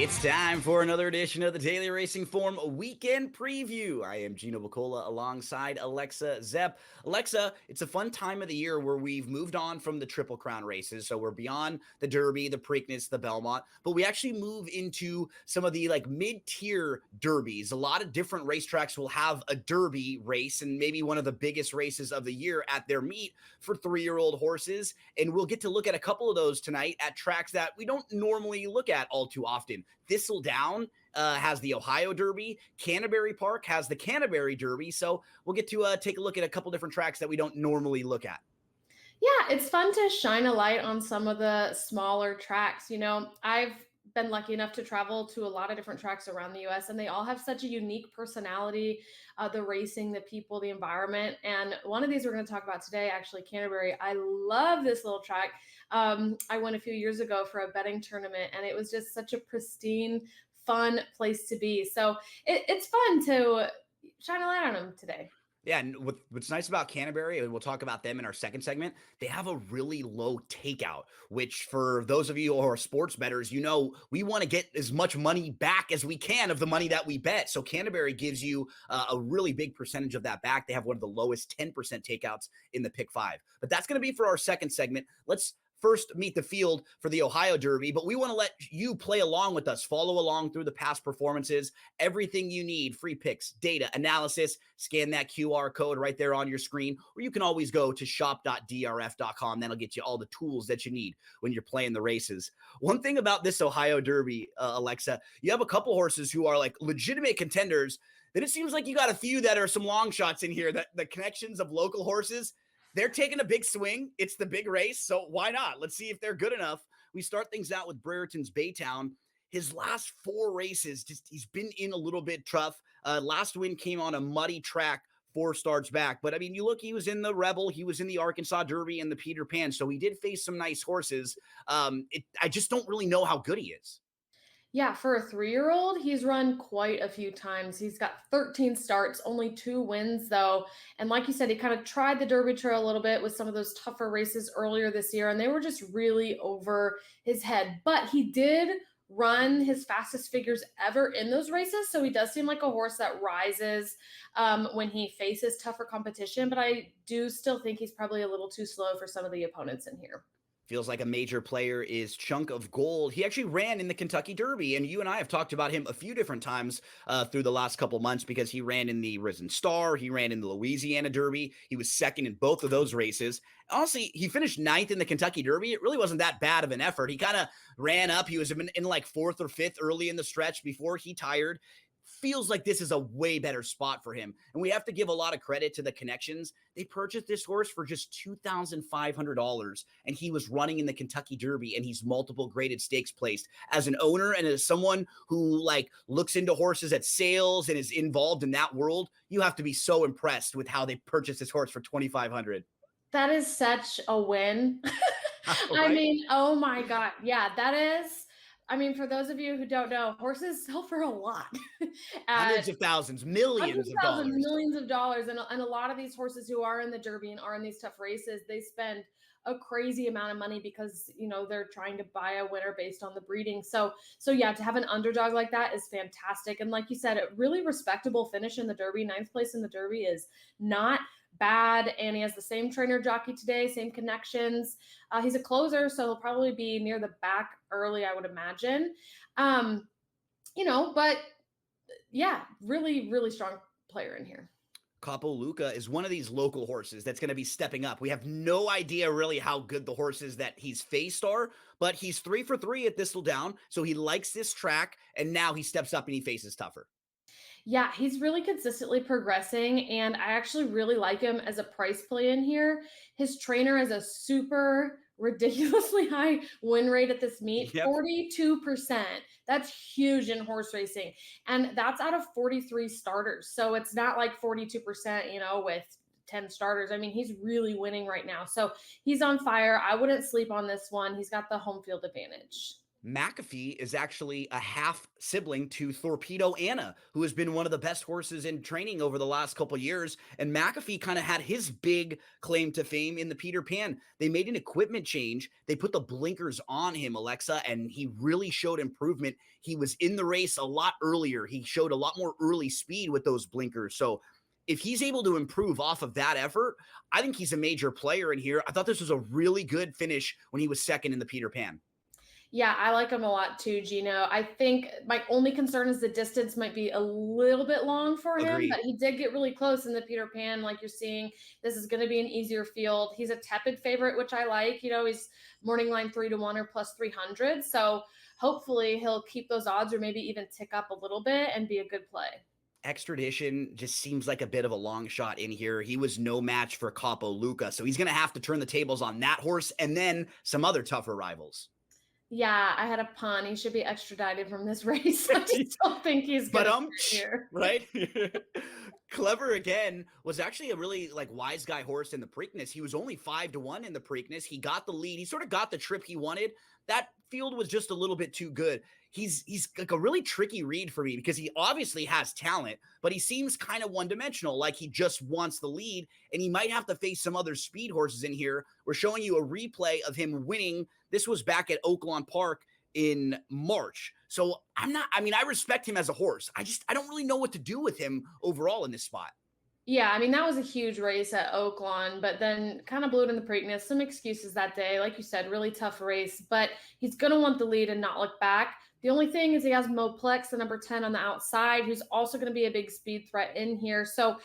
It's time for another edition of the Daily Racing Form Weekend Preview. I am Gino Buccola alongside Alexa Zepp. Alexa, it's a fun time of the year where we've moved on from the Triple Crown races. So we're beyond the Derby, the Preakness, the Belmont, but we actually move into some of the mid-tier derbies. A lot of different racetracks will have a Derby race and maybe one of the biggest races of the year at their meet for 3-year-old horses. And we'll get to look at a couple of those tonight at tracks that we don't normally look at all too often. Thistledown has the Ohio Derby. Canterbury Park has the Canterbury Derby. So we'll get to take a look at a couple different tracks that we don't normally look at. Yeah, it's fun to shine a light on some of the smaller tracks. I've been lucky enough to travel to a lot of different tracks around the US, and they all have such a unique personality, the racing, the people, the environment. And one of these we're going to talk about today, actually, Canterbury. I love this little track. I went a few years ago for a betting tournament, and it was just such a pristine, fun place to be. So it's fun to shine a light on them today. Yeah, and what's nice about Canterbury, and we'll talk about them in our second segment, they have a really low takeout, which for those of you who are sports bettors, we want to get as much money back as we can of the money that we bet. So Canterbury gives you a really big percentage of that back. They have one of the lowest 10% takeouts in the Pick 5. But that's going to be for our second segment. Let's first meet the field for the Ohio Derby, but we want to let you play along with us, follow along through the past performances, everything you need, free picks, data, analysis, scan that QR code right there on your screen, or you can always go to shop.drf.com. That'll get you all the tools that you need when you're playing the races. One thing about this Ohio Derby, Alexa, you have a couple horses who are legitimate contenders. Then it seems like you got a few that are some long shots in here, that the connections of local horses, they're taking a big swing. It's the big race, so why not? Let's see if they're good enough. We start things out with Brereton's Baytown. His last 4 races, he's been in a little bit tough. Last win came on a muddy track 4 starts back. But, you look, he was in the Rebel, he was in the Arkansas Derby and the Peter Pan, so he did face some nice horses. I just don't really know how good he is. Yeah, for a 3-year-old, he's run quite a few times. He's got 13 starts, only 2 wins, though. And like you said, he kind of tried the Derby Trail a little bit with some of those tougher races earlier this year, and they were just really over his head. But he did run his fastest figures ever in those races, so he does seem like a horse that rises when he faces tougher competition. But I do still think he's probably a little too slow for some of the opponents in here. Feels like a major player is Chunk of Gold. He actually ran in the Kentucky Derby, and you and I have talked about him a few different times through the last couple months because he ran in the Risen Star, he ran in the Louisiana Derby, he was second in both of those races. Honestly, he finished 9th in the Kentucky Derby. It really wasn't that bad of an effort. He kind of ran up. He was in 4th or 5th early in the stretch before he tired. Feels like this is a way better spot for him. And we have to give a lot of credit to the connections. They purchased this horse for just $2,500, and he was running in the Kentucky Derby, and he's multiple graded stakes placed. As an owner and as someone who looks into horses at sales and is involved in that world, you have to be so impressed with how they purchased this horse for $2,500. That is such a win. Right? Oh my God. Yeah, that is. For those of you who don't know, horses sell for a lot. Hundreds of thousands, millions Hundreds of of thousands, dollars. millions of dollars. And a lot of these horses who are in the Derby and are in these tough races, they spend a crazy amount of money because, they're trying to buy a winner based on the breeding. So yeah, to have an underdog like that is fantastic. And like you said, a really respectable finish in the Derby. 9th place in the Derby is not bad. And he has the same trainer jockey today, same connections. He's a closer, so he'll probably be near the back early, I would imagine. But yeah, really, really strong player in here. Capo Luca is one of these local horses that's going to be stepping up. We have no idea really how good the horses that he's faced are, but he's 3 for 3 at Thistledown, so he likes this track, and now he steps up and he faces tougher. Yeah, he's really consistently progressing, and I actually really like him as a price play in here. His trainer has a super ridiculously high win rate at this meet, Yep. 42%. That's huge in horse racing, and that's out of 43 starters. So it's not like 42%, with 10 starters. He's really winning right now. So he's on fire. I wouldn't sleep on this one. He's got the home field advantage. McAfee is actually a half sibling to Torpedo Anna, who has been one of the best horses in training over the last couple years. And McAfee kind of had his big claim to fame in the Peter Pan. They made an equipment change. They put the blinkers on him, Alexa, and he really showed improvement. He was in the race a lot earlier. He showed a lot more early speed with those blinkers. So if he's able to improve off of that effort, I think he's a major player in here. I thought this was a really good finish when he was second in the Peter Pan. Yeah, I like him a lot too, Gino. I think my only concern is the distance might be a little bit long for him, but Agreed. he did get really close in the Peter Pan. Like you're seeing, this is going to be an easier field. He's a tepid favorite, which I like. He's morning line 3-1 or plus 300. So hopefully he'll keep those odds or maybe even tick up a little bit and be a good play. Extradition just seems like a bit of a long shot in here. He was no match for Capo Luca, so he's going to have to turn the tables on that horse and then some other tougher rivals. Yeah, I had a pun. He should be extradited from this race. I just don't think he's But going to here. right? Clever Again was actually a really like wise guy horse in the Preakness. He was only 5-1 in the Preakness. He got the lead. He sort of got the trip he wanted. That field was just a little bit too good. He's like a really tricky read for me because he obviously has talent, but he seems kind of one-dimensional, like he just wants the lead, and he might have to face some other speed horses in here. We're showing you a replay of him winning. This was back at Oaklawn Park in March. So I respect him as a horse. I don't really know what to do with him overall in this spot. Yeah, I mean, that was a huge race at Oaklawn, but then kind of blew it in the Preakness. Some excuses that day. Like you said, really tough race, but he's going to want the lead and not look back. The only thing is he has Moplex, the number 10 on the outside, who's also going to be a big speed threat in here. So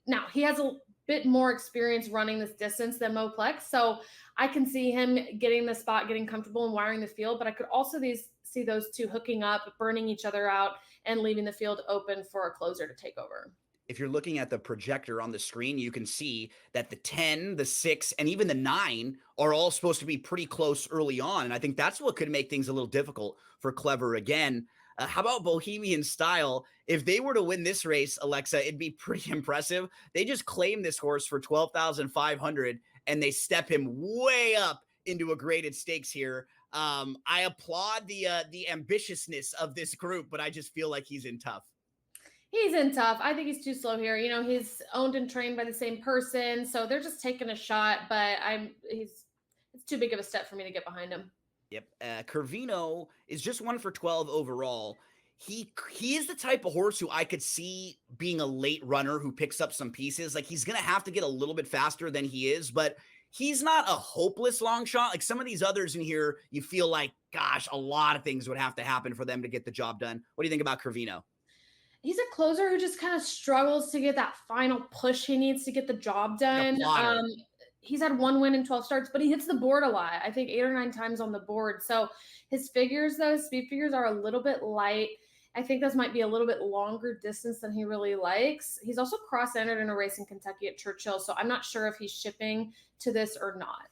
now he has a bit more experience running this distance than Moplex. So I can see him getting the spot, getting comfortable and wiring the field, but I could also see those two hooking up, burning each other out, and leaving the field open for a closer to take over. If you're looking at the projector on the screen, you can see that the 10, the 6, and even the 9 are all supposed to be pretty close early on. And I think that's what could make things a little difficult for Clever Again. How about Bohemian Style? If they were to win this race, Alexa, it'd be pretty impressive. They just claim this horse for 12,500 and they step him way up into a graded stakes here. I applaud the ambitiousness of this group, but I just feel like he's in tough. He's in tough. I think he's too slow here. He's owned and trained by the same person, so they're just taking a shot. But it's too big of a step for me to get behind him. Yep. Curvino is just 1 for 12 overall. He is the type of horse who I could see being a late runner who picks up some pieces. Like he's gonna have to get a little bit faster than he is, but he's not a hopeless long shot. Like some of these others in here, you feel like, gosh, a lot of things would have to happen for them to get the job done. What do you think about Curvino? He's a closer who just kind of struggles to get that final push he needs to get the job Like a done. plotter. He's had one win in 12 starts, but he hits the board a lot. I think 8 or 9 times on the board. So his figures, though, speed figures are a little bit light. I think this might be a little bit longer distance than he really likes. He's also cross-entered in a race in Kentucky at Churchill, so I'm not sure if he's shipping to this or not.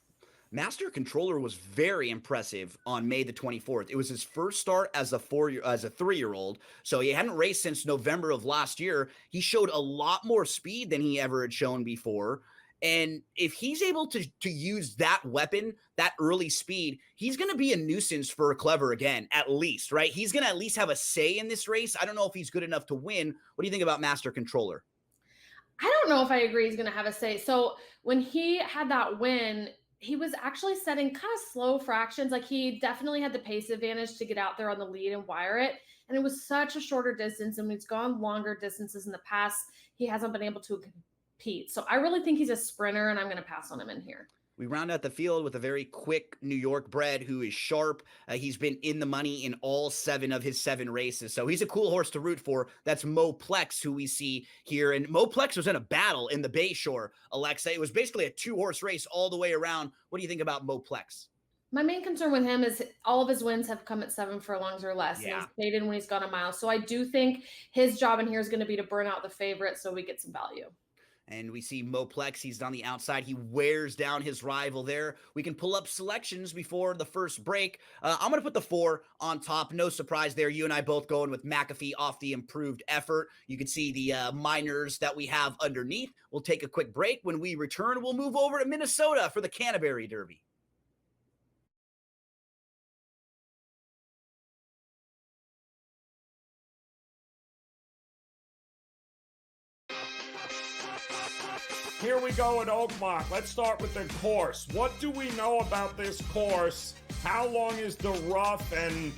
Master Controller was very impressive on May the 24th. It was his first start as a 3-year-old. So he hadn't raced since November of last year. He showed a lot more speed than he ever had shown before. And if he's able to use that weapon, that early speed, he's going to be a nuisance for Clever Again, at least, right? He's going to at least have a say in this race. I don't know if he's good enough to win. What do you think about Master Controller? I don't know if I agree he's going to have a say. So when he had that win, he was actually setting kind of slow fractions. Like he definitely had the pace advantage to get out there on the lead and wire it. And it was such a shorter distance. And when he's gone longer distances in the past, he hasn't been able to compete. So I really think he's a sprinter, and I'm going to pass on him in here. We round out the field with a very quick New York bred who is sharp. He's been in the money in all 7 of his 7 races. So he's a cool horse to root for. That's Moplex, who we see here. And Moplex was in a battle in the Bayshore, Alexa. It was basically a 2-horse race all the way around. What do you think about Moplex? My main concern with him is all of his wins have come at 7 furlongs or less. Yeah. And he's faded when he's gone a mile. So I do think his job in here is going to be to burn out the favorite so we get some value. And we see Moplex. He's on the outside. He wears down his rival there. We can pull up selections before the first break. I'm going to put the 4 on top. No surprise there. You and I both going with McAfee off the improved effort. You can see the minors that we have underneath. We'll take a quick break. When we return, we'll move over to Minnesota for the Canterbury Derby. Here we go at Oakmont. Let's start with the course. What do we know about this course? How long is the rough, and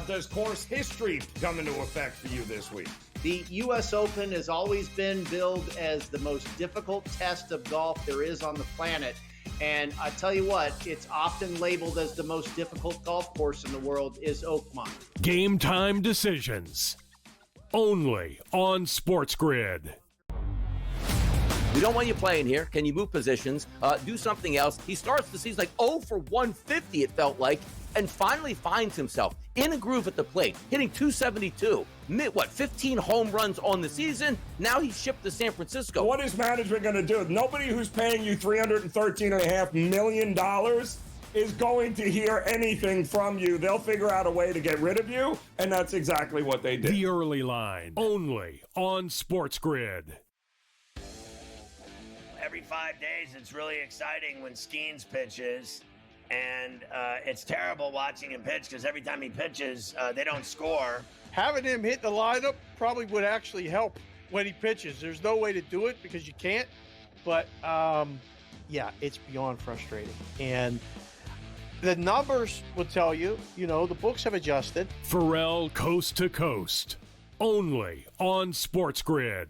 does course history come into effect for you this week? The U.S. Open has always been billed as the most difficult test of golf there is on the planet. And I tell you what, it's often labeled as the most difficult golf course in the world is Oakmont. Game time decisions. Only on SportsGrid. We don't want you playing here. Can you move positions? Do something else. He starts the season like 0 for 150, it felt like, and finally finds himself in a groove at the plate, hitting 272. 15 home runs on the season? Now he's shipped to San Francisco. What is management going to do? Nobody who's paying you $313.5 million is going to hear anything from you. They'll figure out a way to get rid of you, and that's exactly what they did. The early line, only on SportsGrid. Every 5 days, it's really exciting when Skeens pitches. And it's terrible watching him pitch because every time he pitches, they don't score. Having him hit the lineup probably would actually help when he pitches. There's no way to do it because you can't. But, yeah, it's beyond frustrating. And the numbers will tell you, the books have adjusted. Pharrell coast to coast, only on SportsGrid.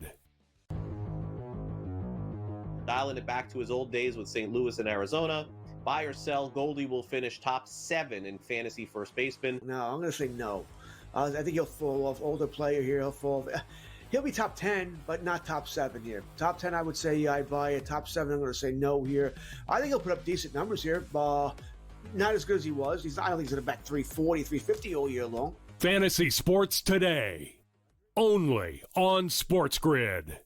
Dialing it back to his old days with St. Louis and Arizona. Buy or sell, Goldie will finish top 7 in fantasy first baseman. No, I'm going to say no. I think he'll fall off. Older player here, he'll be top 10, but not top 7 here. Top 10, I would say I'd buy it. Top 7, I'm going to say no here. I think he'll put up decent numbers here. Not as good as he was. I don't think he's going to bat 340, 350 all year long. Fantasy sports today, only on SportsGrid.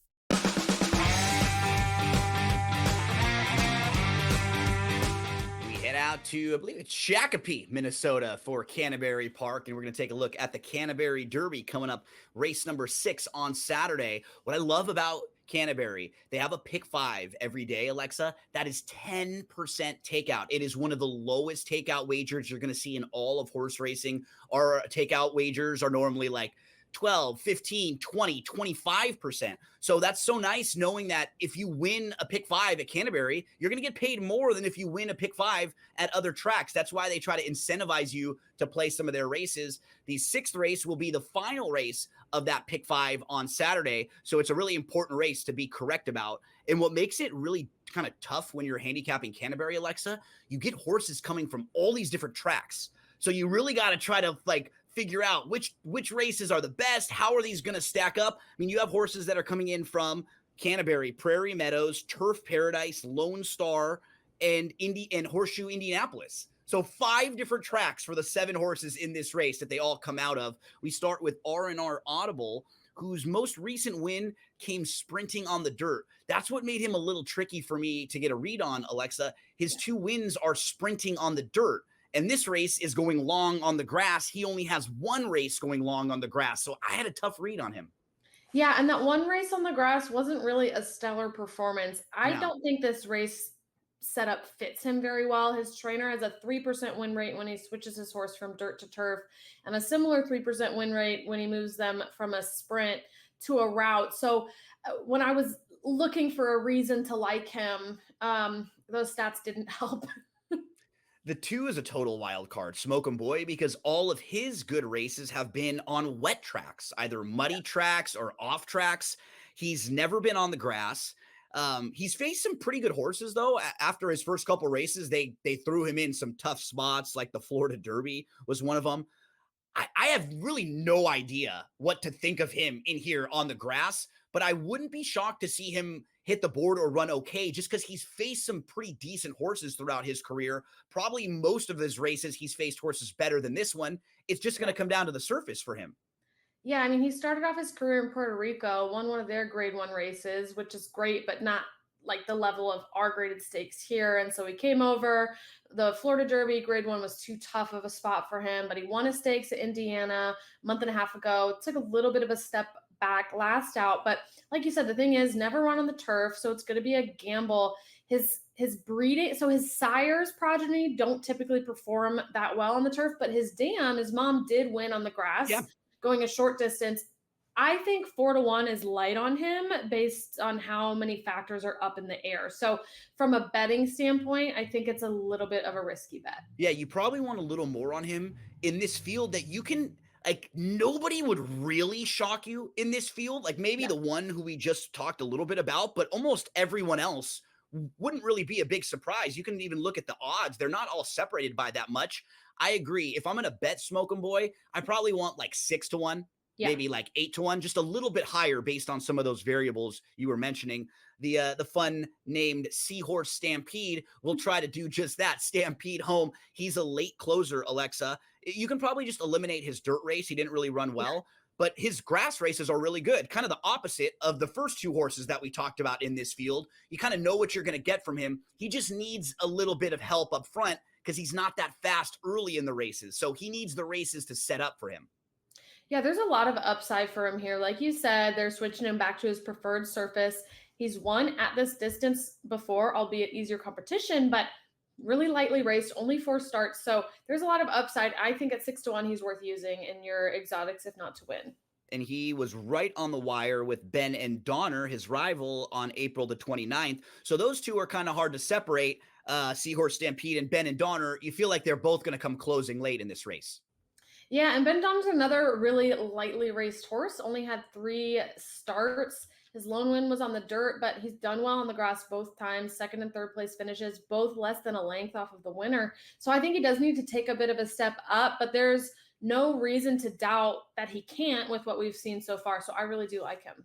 Out to, I believe it's Shakopee, Minnesota for Canterbury Park, and we're going to take a look at the Canterbury Derby coming up, race number 6 on Saturday. What I love about Canterbury, they have a pick 5 every day, Alexa. That is 10% takeout. It is one of the lowest takeout wagers you're going to see in all of horse racing. Our takeout wagers are normally like 12, 15, 20, 25%. So that's so nice knowing that if you win a pick 5 at Canterbury, you're going to get paid more than if you win a pick 5 at other tracks. That's why they try to incentivize you to play some of their races. The 6th race will be the final race of that pick 5 on Saturday. So it's a really important race to be correct about. And what makes it really kind of tough when you're handicapping Canterbury, Alexa, you get horses coming from all these different tracks. So you really got to try to figure out which races are the best. How are these going to stack up? I mean, you have horses that are coming in from Canterbury, Prairie Meadows, Turf Paradise, Lone Star, and Horseshoe Indianapolis. So 5 different tracks for the 7 horses in this race that they all come out of. We start with R&R Audible, whose most recent win came sprinting on the dirt. That's what made him a little tricky for me to get a read on, Alexa. His 2 wins are sprinting on the dirt. And this race is going long on the grass. He only has 1 race going long on the grass. So I had a tough read on him. Yeah, and that 1 race on the grass wasn't really a stellar performance. I don't think this race setup fits him very well. His trainer has a 3% win rate when he switches his horse from dirt to turf, and a similar 3% win rate when he moves them from a sprint to a route. So when I was looking for a reason to like him, those stats didn't help. The 2 is a total wild card, Smoke 'em Boy, because all of his good races have been on wet tracks, either muddy tracks or off tracks. He's never been on the grass. He's faced some pretty good horses, though. After his first couple races, they threw him in some tough spots, like the Florida Derby was one of them. I have really no idea what to think of him in here on the grass, but I wouldn't be shocked to see him hit the board or run okay, just because he's faced some pretty decent horses throughout his career. Probably most of his races, he's faced horses better than this one. It's just going to come down to the surface for him. Yeah, I mean, he started off his career in Puerto Rico, won one of their grade 1 races, which is great, but not like the level of our graded stakes here. And so he came over. The Florida Derby grade 1 was too tough of a spot for him, but he won his stakes at Indiana a month and a half ago. Took a little bit of a step back last out, but like you said, the thing is never run on the turf, so it's going to be a gamble. His breeding, so his sire's progeny don't typically perform that well on the turf, but his mom did win on the grass, going a short distance. I think 4-1 is light on him based on how many factors are up in the air. So, from a betting standpoint, I think it's a little bit of a risky bet. Yeah, you probably want a little more on him in this field that you can like nobody would really shock you in this field. Like maybe Yeah. the one who we just talked a little bit about, but almost everyone else wouldn't really be a big surprise. You can even look at the odds. They're not all separated by that much. I agree. If I'm going to bet Smoke 'em Boy, I probably want like 6-1, Yeah. maybe like 8-1, just a little bit higher based on some of those variables you were mentioning. The fun named Seahorse Stampede will try to do just that. Stampede home. He's a late closer, Alexa. You can probably just eliminate his dirt race. He didn't really run well, but his grass races are really good. Kind of the opposite of the first two horses that we talked about in this field. You kind of know what you're going to get from him. He just needs a little bit of help up front because he's not that fast early in the races. So he needs the races to set up for him. Yeah, there's a lot of upside for him here. Like you said, they're switching him back to his preferred surface. He's won at this distance before, albeit easier competition, but really lightly raced, only 4 starts. So there's a lot of upside. I think at 6-1, he's worth using in your exotics, if not to win. And he was right on the wire with Ben and Donner, his rival, on April the 29th. So those two are kind of hard to separate, Seahorse Stampede and Ben and Donner. You feel like they're both going to come closing late in this race. Yeah, and Ben Donner's another really lightly raced horse, only had 3 starts. His lone win was on the dirt, but he's done well on the grass both times. Second and third place finishes, both less than a length off of the winner. So I think he does need to take a bit of a step up, but there's no reason to doubt that he can't with what we've seen so far. So I really do like him.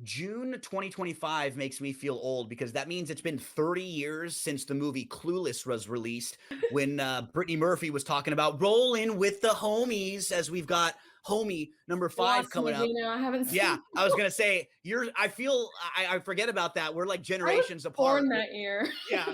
June 2025 makes me feel old because that means it's been 30 years since the movie Clueless was released when Brittany Murphy was talking about rolling with the homies as we've got homie number 5 coming up. Gino. I haven't seen Yeah, I was going to say, I forget about that. We're like generations apart. Born that year. Yeah.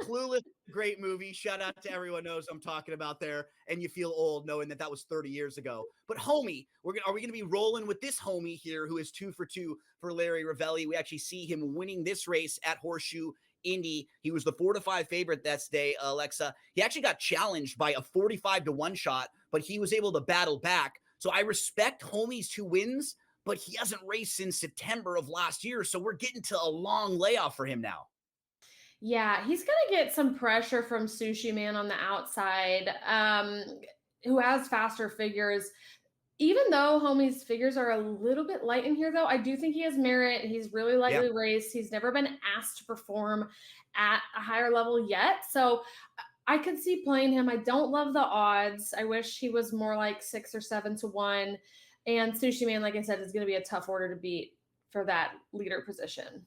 Clueless, great movie. Shout out to everyone knows I'm talking about there. And you feel old knowing that that was 30 years ago. But homie, are we going to be rolling with this homie here who is 2 for 2 for Larry Ravelli? We actually see him winning this race at Horseshoe Indy. He was the 4-5 favorite that day, Alexa. He actually got challenged by a 45-1 shot, but he was able to battle back. So I respect homie's 2 wins, but he hasn't raced since September of last year. So we're getting to a long layoff for him now. Yeah, he's going to get some pressure from Sushi Man on the outside, who has faster figures. Even though homie's figures are a little bit light in here, though, I do think he has merit. He's really lightly raced. He's never been asked to perform at a higher level yet. So I could see playing him. I don't love the odds. I wish he was more like 6 or 7-1. And Sushi Man, like I said, is going to be a tough order to beat for that leader position.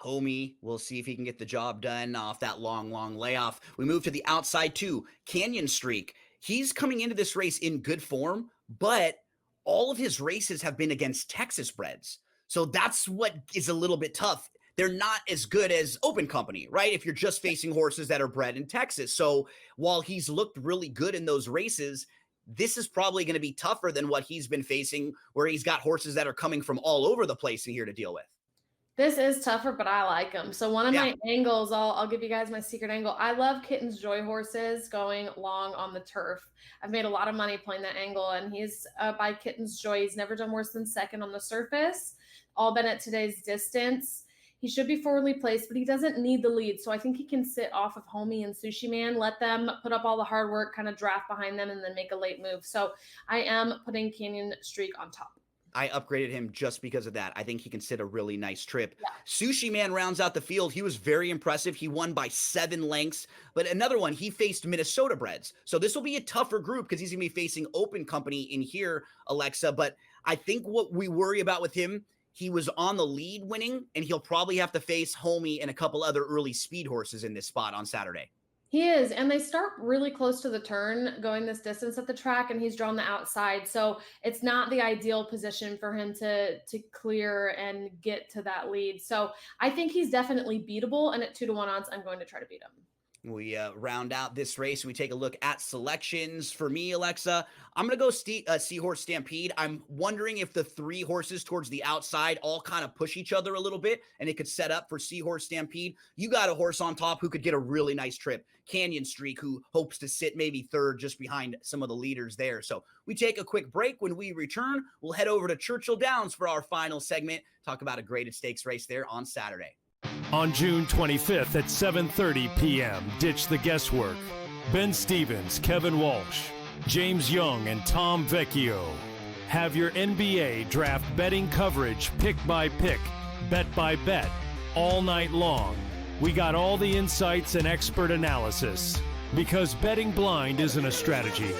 Homie, we'll see if he can get the job done off that long layoff. We move to the outside 2, Canyon Streak. He's coming into this race in good form, but all of his races have been against Texas breds. So that's what is a little bit tough. They're not as good as Open Company, right? If you're just facing horses that are bred in Texas. So while he's looked really good in those races, this is probably going to be tougher than what he's been facing, where he's got horses that are coming from all over the place in here to deal with. This is tougher, but I like them. So one of my angles, I'll give you guys my secret angle. I love Kitten's Joy horses going long on the turf. I've made a lot of money playing that angle, and he's by Kitten's Joy. He's never done worse than second on the surface, all been at today's distance. He should be forwardly placed, but he doesn't need the lead. So I think he can sit off of Homie and Sushi Man, let them put up all the hard work, kind of draft behind them, and then make a late move. So I am putting Canyon Streak on top. I upgraded him just because of that. I think he can sit a really nice trip. Yeah. Sushi Man rounds out the field. He was very impressive. He won by 7 lengths. But another one, he faced Minnesota breds. So this will be a tougher group because he's going to be facing Open Company in here, Alexa. But I think what we worry about with him, he was on the lead winning, and he'll probably have to face Homie and a couple other early speed horses in this spot on Saturday. He is, and they start really close to the turn going this distance at the track, and he's drawn the outside. So it's not the ideal position for him to clear and get to that lead. So I think he's definitely beatable, and at 2-1 odds, I'm going to try to beat him. We round out this race. We take a look at selections. For me, Alexa, I'm going to go Seahorse Stampede. I'm wondering if the 3 horses towards the outside all kind of push each other a little bit, and it could set up for Seahorse Stampede. You got a horse on top who could get a really nice trip. Canyon Streak, who hopes to sit maybe 3rd just behind some of the leaders there. So we take a quick break. When we return, we'll head over to Churchill Downs for our final segment. Talk about a graded stakes race there on Saturday. On June 25th at 7:30 p.m., ditch the guesswork. Ben Stevens, Kevin Walsh, James Young, and Tom Vecchio have your NBA draft betting coverage pick by pick, bet by bet, all night long. We got all the insights and expert analysis, because betting blind isn't a strategy.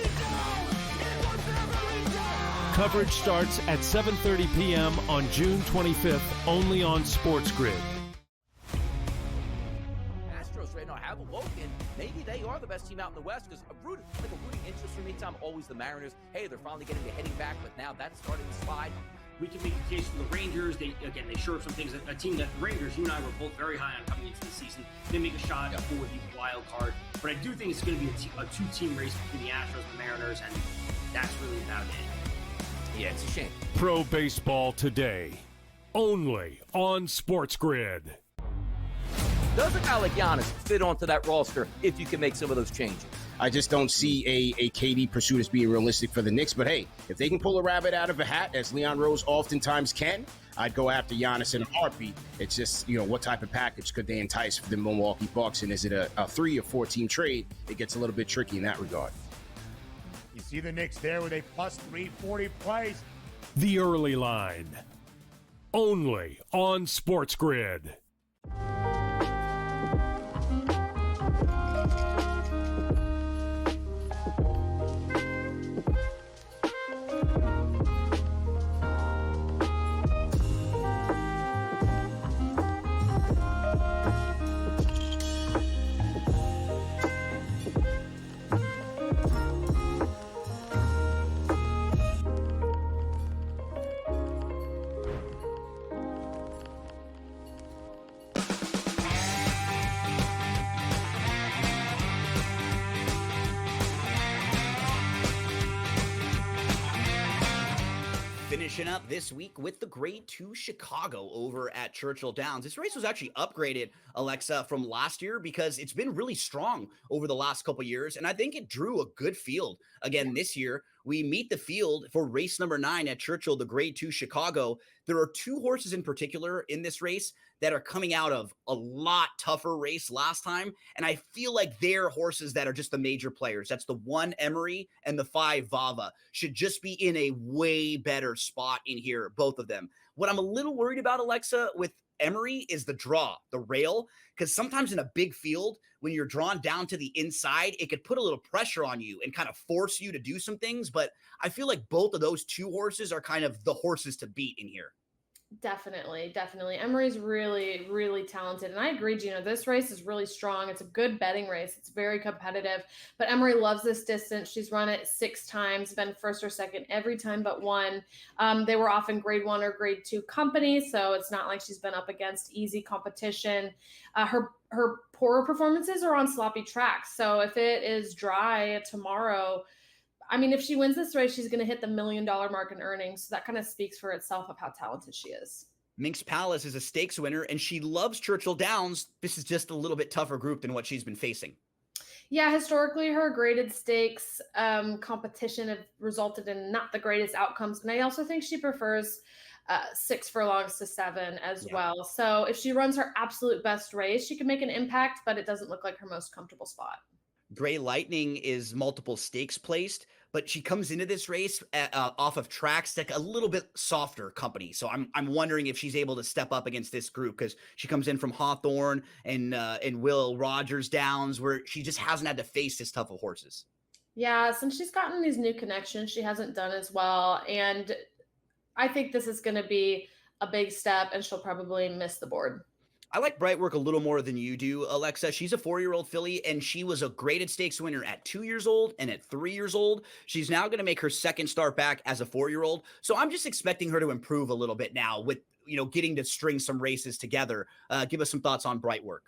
Coverage starts at 7:30 p.m. on June 25th, only on SportsGrid. Right now have awoken. Maybe they are the best team out in the West, because a rooting interest for me, Tom, always the Mariners. Hey, they're finally getting the heading back, but now that's starting to slide. We can make the case for the Rangers. They shore up some things. A team that the Rangers, you and I were both very high on coming into the season. They make a shot for the wild card, but I do think it's going to be a 2-team race between the Astros and the Mariners, and that's really about it. Yeah, it's a shame. Pro Baseball Today, only on SportsGrid. Does a guy like Giannis fit onto that roster if you can make some of those changes? I just don't see a KD pursuit as being realistic for the Knicks. But hey, if they can pull a rabbit out of a hat, as Leon Rose oftentimes can, I'd go after Giannis in a heartbeat. It's just, what type of package could they entice for the Milwaukee Bucks? And is it a 3 or 4 team trade? It gets a little bit tricky in that regard. You see the Knicks there with a plus 340 price. The Early Line, only on SportsGrid. Finishing up this week with the Grade 2 Chicago over at Churchill Downs. This race was actually upgraded, Alexa, from last year because it's been really strong over the last couple years, and I think it drew a good field again this year. We meet the field for race number 9 at Churchill, the Grade 2 Chicago. There are 2 horses in particular in this race that are coming out of a lot tougher race last time, and I feel like they're horses that are just the major players. That's the 1 Emery and the 5 Vava. Should just be in a way better spot in here, both of them. What I'm a little worried about, Alexa, with Emery is the draw, the rail, because sometimes in a big field, when you're drawn down to the inside, it could put a little pressure on you and kind of force you to do some things. But I feel like both of those 2 horses are kind of the horses to beat in here. Definitely. Emery's really, really talented. And I agree, Gino, this race is really strong. It's a good betting race. It's very competitive, but Emery loves this distance. She's run it 6 times, been first or second every time but one. They were often grade 1 or grade 2 companies, so it's not like she's been up against easy competition. Her poorer performances are on sloppy tracks. So if it is dry tomorrow, I mean, if she wins this race, she's going to hit the $1 million mark in earnings. So that kind of speaks for itself of how talented she is. Minx Palace is a stakes winner, and she loves Churchill Downs. This is just a little bit tougher group than what she's been facing. Yeah, historically, her graded stakes competition have resulted in not the greatest outcomes. And I also think she prefers 6 furlongs to 7 as well. So if she runs her absolute best race, she can make an impact, but it doesn't look like her most comfortable spot. Gray Lightning is multiple stakes placed, but she comes into this race off of tracks like a little bit softer company. So I'm wondering if she's able to step up against this group, because she comes in from Hawthorne and Will Rogers Downs, where she just hasn't had to face this tough of horses. Yeah, since she's gotten these new connections, she hasn't done as well. And I think this is going to be a big step, and she'll probably miss the board. I like Brightwork a little more than you do, Alexa. She's a 4-year-old filly, and she was a graded stakes winner at 2 years old and at 3 years old. She's now going to make her second start back as a 4-year-old. So I'm just expecting her to improve a little bit now with, getting to string some races together. Give us some thoughts on Brightwork.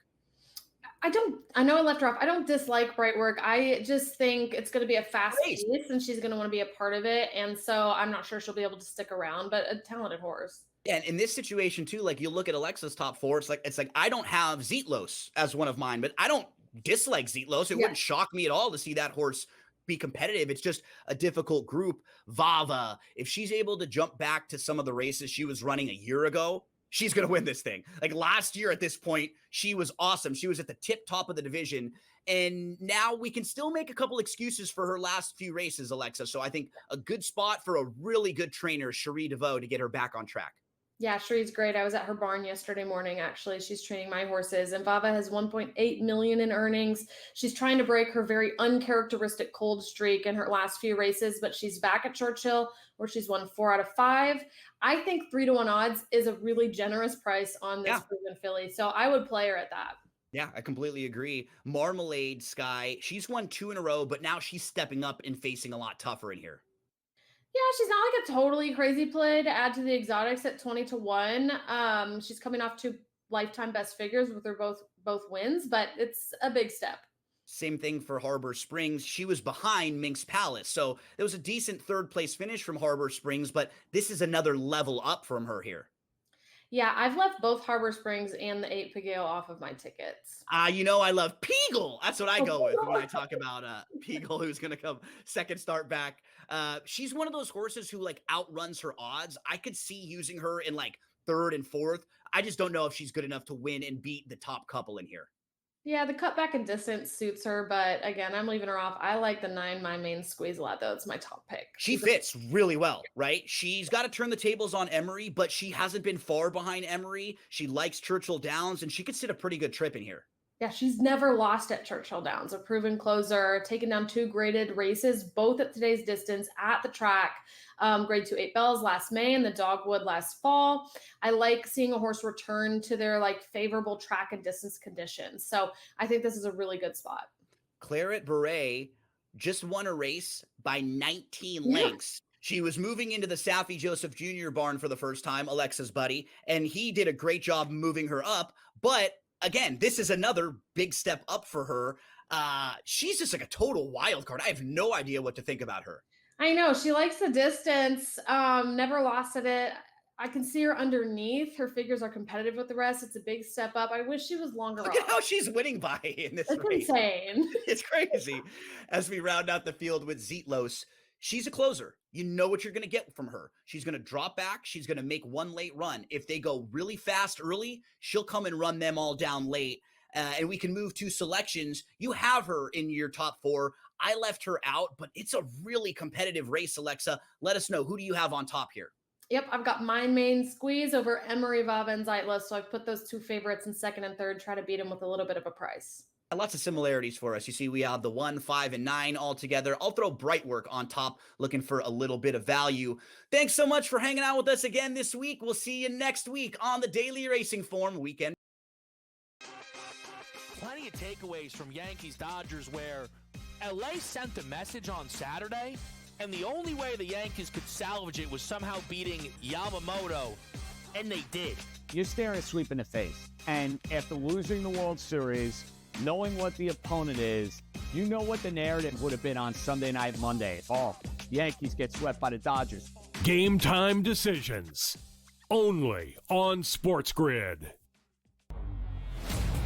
I know I left her off. I don't dislike Bright Work. I just think it's going to be a fast pace and she's going to want to be a part of it. And so I'm not sure she'll be able to stick around, but a talented horse. Yeah, and in this situation too, like you look at Alexa's top four, it's like I don't have Zetlos as one of mine, but I don't dislike Zetlos. It wouldn't shock me at all to see that horse be competitive. It's just a difficult group. Vava, if she's able to jump back to some of the races she was running a year ago, she's going to win this thing. Like last year at this point, she was awesome. She was at the tip top of the division. And now we can still make a couple excuses for her last few races, Alexa. So I think a good spot for a really good trainer, Cherie DeVoe, to get her back on track. Yeah, Cherie's great. I was at her barn yesterday morning, actually. She's training my horses, and Vava has 1.8 million in earnings. She's trying to break her very uncharacteristic cold streak in her last few races, but she's back at Churchill where she's won 4 out of 5. I think 3-1 odds is a really generous price on this proven filly. So I would play her at that. Yeah, I completely agree. Marmalade Sky, she's won 2 in a row, but now she's stepping up and facing a lot tougher in here. Yeah, she's not like a totally crazy play to add to the exotics at 20-1. She's coming off 2 lifetime best figures with her both wins, but it's a big step. Same thing for Harbor Springs. She was behind Minx Palace, so there was a decent third place finish from Harbor Springs, but this is another level up from her here. Yeah, I've left both Harbor Springs and the 8 Pageo off of my tickets. You know I love Peagle. That's what I go with when I talk about Peagle, who's going to come second start back. She's one of those horses who like outruns her odds. I could see using her in like 3rd and 4th. I just don't know if she's good enough to win and beat the top couple in here. Yeah, the cutback and distance suits her, but again, I'm leaving her off. I like the 9 My Main Squeeze a lot, though. It's my top pick. She fits really well, right? She's got to turn the tables on Emery, but she hasn't been far behind Emery. She likes Churchill Downs, and she could sit a pretty good trip in here. Yeah, she's never lost at Churchill Downs, a proven closer, taking down 2 graded races, both at today's distance at the track. Grade 2 8 Bells last May and the Dogwood last fall. I like seeing a horse return to their like favorable track and distance conditions. So I think this is a really good spot. Claret Beret just won a race by 19 lengths. She was moving into the Safi Joseph Jr. barn for the first time, Alexa's buddy, and he did a great job moving her up. But again, this is another big step up for her. She's just like a total wild card. I have no idea what to think about her. I know. She likes the distance, never lost at it. I can see her underneath. Her figures are competitive with the rest. It's a big step up. I wish she was longer. Look at how she's winning by in this race. Insane. It's crazy. As we round out the field with Zetlos, she's a closer. You know what you're going to get from her. She's going to drop back. She's going to make one late run. If they go really fast early, she'll come and run them all down late. And we can move to selections. You have her in your top 4. I left her out, but it's a really competitive race, Alexa. Let us know. Who do you have on top here? Yep, I've got My Main Squeeze over Emery, Vava, and Zeitler. So I've put those 2 favorites in 2nd and 3rd, try to beat them with a little bit of a price. Lots of similarities for us. You see, we have the 1, 5, and 9 all together. I'll throw Bright Work on top, looking for a little bit of value. Thanks so much for hanging out with us again this week. We'll see you next week on the Daily Racing Form Weekend. Plenty of takeaways from Yankees-Dodgers where LA sent a message on Saturday, and the only way the Yankees could salvage it was somehow beating Yamamoto, and they did. You're staring a sweep in the face, and after losing the World Series, knowing what the opponent is, you know what the narrative would have been on Sunday Night Monday. Oh, Yankees get swept by the Dodgers. Game time decisions, only on SportsGrid.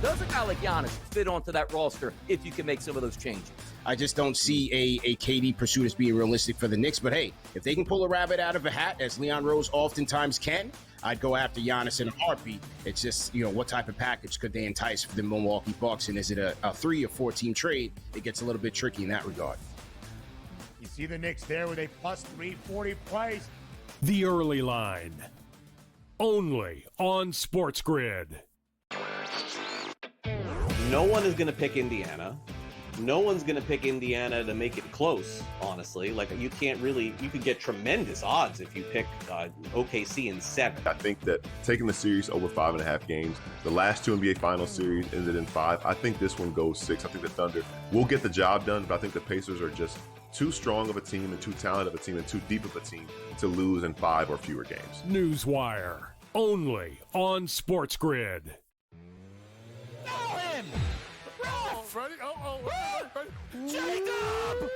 Does a guy like Giannis fit onto that roster if you can make some of those changes? I just don't see a KD pursuit as being realistic for the Knicks. But hey, if they can pull a rabbit out of a hat, as Leon Rose oftentimes can, I'd go after Giannis in a heartbeat. It's just, what type of package could they entice for the Milwaukee Bucks? And is it a 3 or 4 team trade? It gets a little bit tricky in that regard. You see the Knicks there with a plus 340 price. The early line, only on SportsGrid. No one is going to pick Indiana. No one's going to pick Indiana to make it close, honestly. Like, you could get tremendous odds if you pick OKC in 7. I think that taking the series over 5.5 games, the last 2 NBA Finals series ended in 5. I think this one goes 6. I think the Thunder will get the job done, but I think the Pacers are just too strong of a team and too talented of a team and too deep of a team to lose in 5 or fewer games. Newswire, only on SportsGrid. Ready? Oh. Jacob!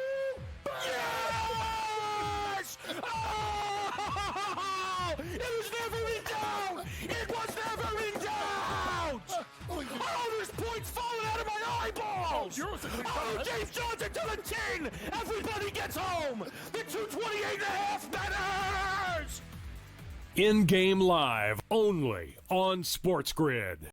Yes! Oh! It was never in doubt! It was never in doubt! Oh, there's points falling out of my eyeballs! Oh, James Johnson to the 10! Everybody gets home! The 228.5 matters! In-game live only on SportsGrid.